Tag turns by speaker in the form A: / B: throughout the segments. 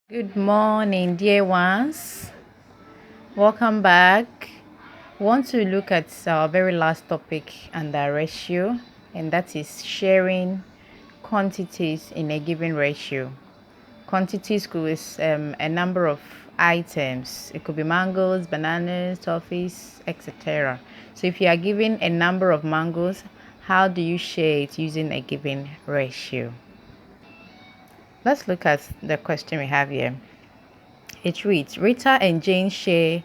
A: Good morning, dear ones. Welcome back. We want to look at our very last topic under ratio, and that is sharing quantities in a given ratio. Quantities could be a number of items. It could be mangoes, bananas, toffees, etc. So if you are given a number of mangoes, how do you share it using a given ratio? Let's look at the question we have here. It reads, Rita and Jane share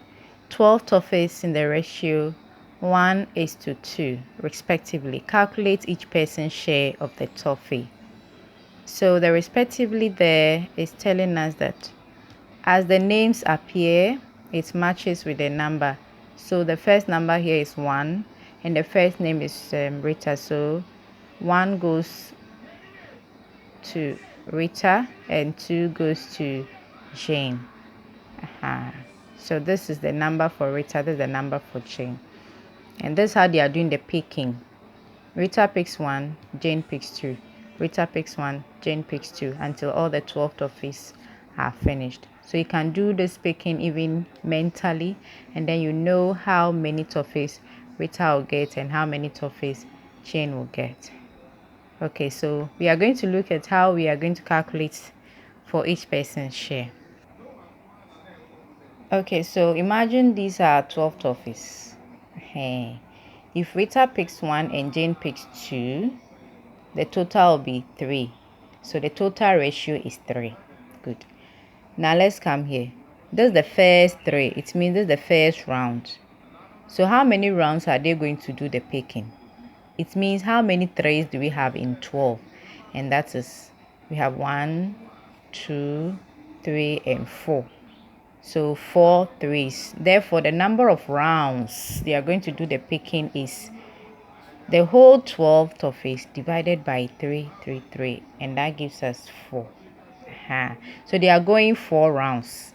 A: 12 toffees in the ratio 1:2, respectively. Calculate each person's share of the toffee. So the respectively there is telling us that as the names appear, it matches with the number. So the first number here is 1, and the first name is Rita. So 1 goes to Rita and 2 goes to Jane. So this is the number for Rita, this is the number for Jane. And this is how they are doing the picking. Rita picks 1, Jane picks 2. Rita picks 1, Jane picks 2, until all the 12 toffees are finished. So you can do this picking even mentally, and then you know how many toffees Rita will get and how many toffees Jane will get. Okay, so we are going to look at how we are going to calculate for each person's share. Okay, so imagine these are 12 toffees. If Rita picks 1 and Jane picks 2, the total will be 3. So the total ratio is 3. Good. Now let's come here. This is the first 3. It means this is the first round. So how many rounds are they going to do the picking? It means how many 3s do we have in 12? And that is, we have 1, 2, 3, and 4. So 4 3s. Therefore, the number of rounds they are going to do the picking is the whole 12 toffees divided by 3, 3, 3, and that gives us 4. So they are going 4 rounds.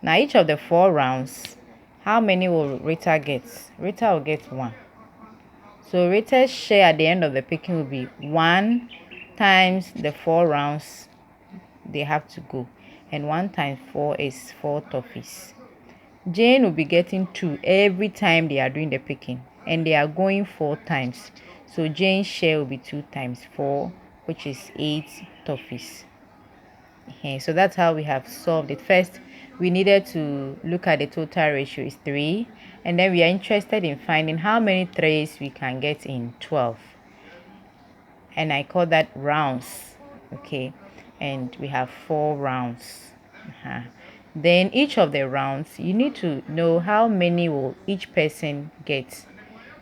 A: Now each of the 4 rounds, how many will Rita get? Rita will get 1. So Rita's share at the end of the picking will be 1 times the 4 rounds they have to go. And 1 times 4 is 4 toffees. Jane will be getting 2 every time they are doing the picking, and they are going 4 times. So Jane's share will be 2 times 4, which is 8 toffees. So that's how we have solved it. First, we needed to look at the total ratio is 3, and then we are interested in finding how many 3s we can get in 12. And I call that rounds. Okay, and we have 4 rounds. Then each of the rounds, you need to know how many will each person get.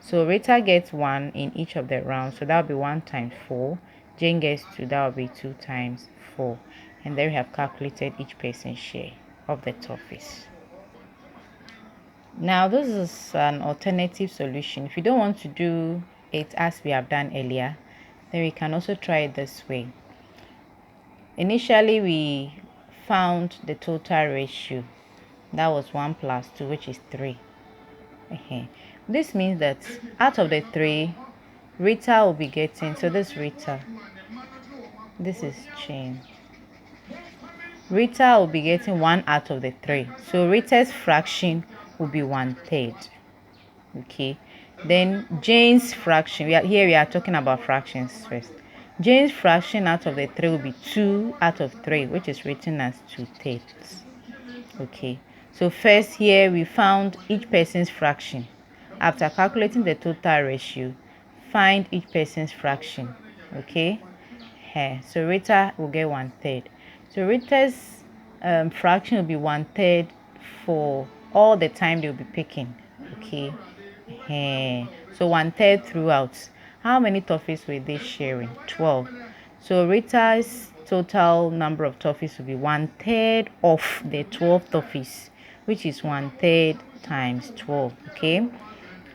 A: So Rita gets 1 in each of the rounds, so that will be 1 times 4. Jane gets 2, that will be 2 times 4. And then we have calculated each person's share of the toffees. Now this is an alternative solution. If you don't want to do it as we have done earlier, then we can also try it this way. Initially we found the total ratio. That was 1 plus 2, which is 3. This means that out of the 3, Rita will be getting, so this Rita, this is Jane. Rita will be getting 1 out of the 3. So Rita's fraction will be 1/3. Okay. Then Jane's fraction, we are talking about fractions first. Jane's fraction out of the 3 will be 2 out of 3, which is written as 2/3. Okay. So first here we found each person's fraction. After calculating the total ratio, find each person's fraction. Okay. So Rita will get 1/3. So Rita's fraction will be 1/3 for all the time they will be picking. Okay. So 1/3 throughout. How many toffees were they sharing? 12. So Rita's total number of toffees will be 1/3 of the 12 toffees, which is 1/3 times 12. Okay.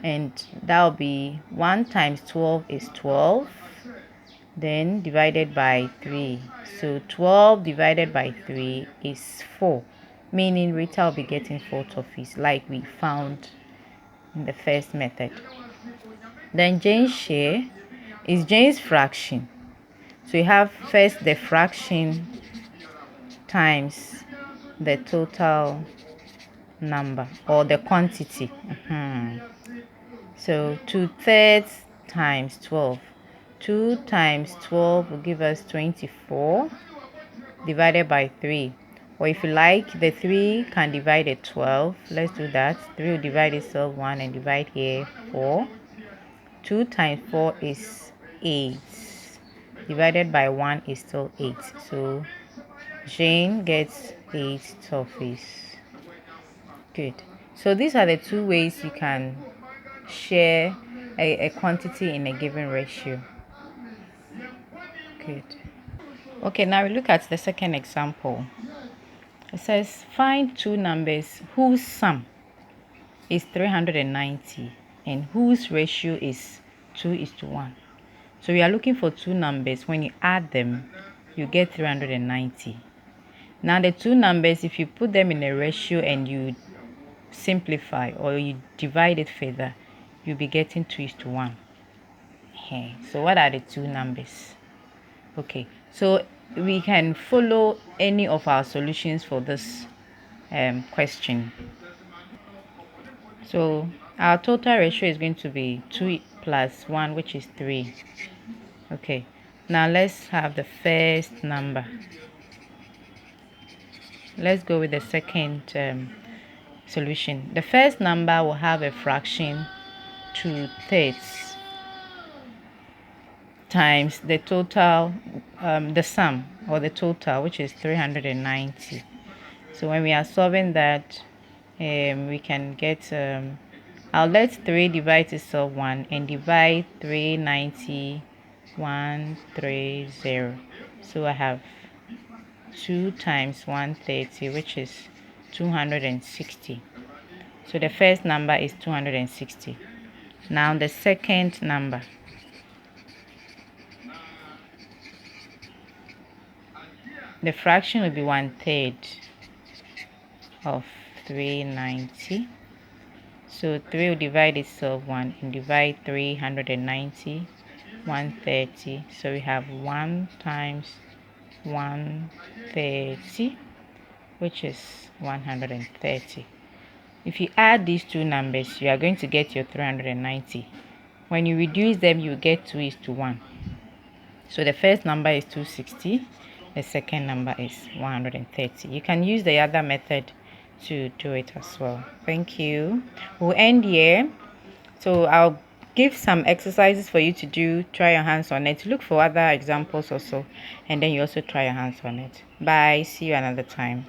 A: And that will be 1 times 12 is 12. Then divided by 3. So 12 divided by 3 is 4. Meaning Rita will be getting 4 toffees like we found in the first method. Then Jane's share is Jane's fraction. So you have first the fraction times the total number or the quantity. So 2/3 times 12. 2 times 12 will give us 24 divided by 3. Or if you like, the 3 can divide the 12. Let's do that. 3 will divide itself 1 and divide here 4. 2 times 4 is 8. Divided by 1 is still 8. So Jane gets 8 toffees. Good. So these are the two ways you can share a quantity in a given ratio. Good. Okay, now we look at the second example. It says find two numbers whose sum is 390 and whose ratio is 2:1. So we are looking for two numbers. When you add them, you get 390. Now the two numbers, if you put them in a ratio and you simplify or you divide it further, you'll be getting 2:1. Okay, so what are the two numbers? Okay, so we can follow any of our solutions for this question. So our total ratio is going to be 2 plus 1, which is 3. Okay, now let's have the first number. Let's go with the second solution. The first number will have a fraction 2/3 times the total, the sum or the total, which is 390. So when we are solving that, we can get, I'll let 3 divide itself 1 and divide 390 130. So I have 2 times 130, which is 260. So the first number is 260. Now the second number. The fraction will be 1/3 of 390. So 3 will divide itself 1 and divide 390 130. So we have 1 times 130, which is 130. If you add these two numbers, you are going to get your 390. When you reduce them, you get 2:1. So the first number is 260. The second number is 130. You can use the other method to do it as well. Thank you. We'll end here. So I'll give some exercises for you to do. Try your hands on it. Look for other examples also, and then you also try your hands on it. Bye. See you another time.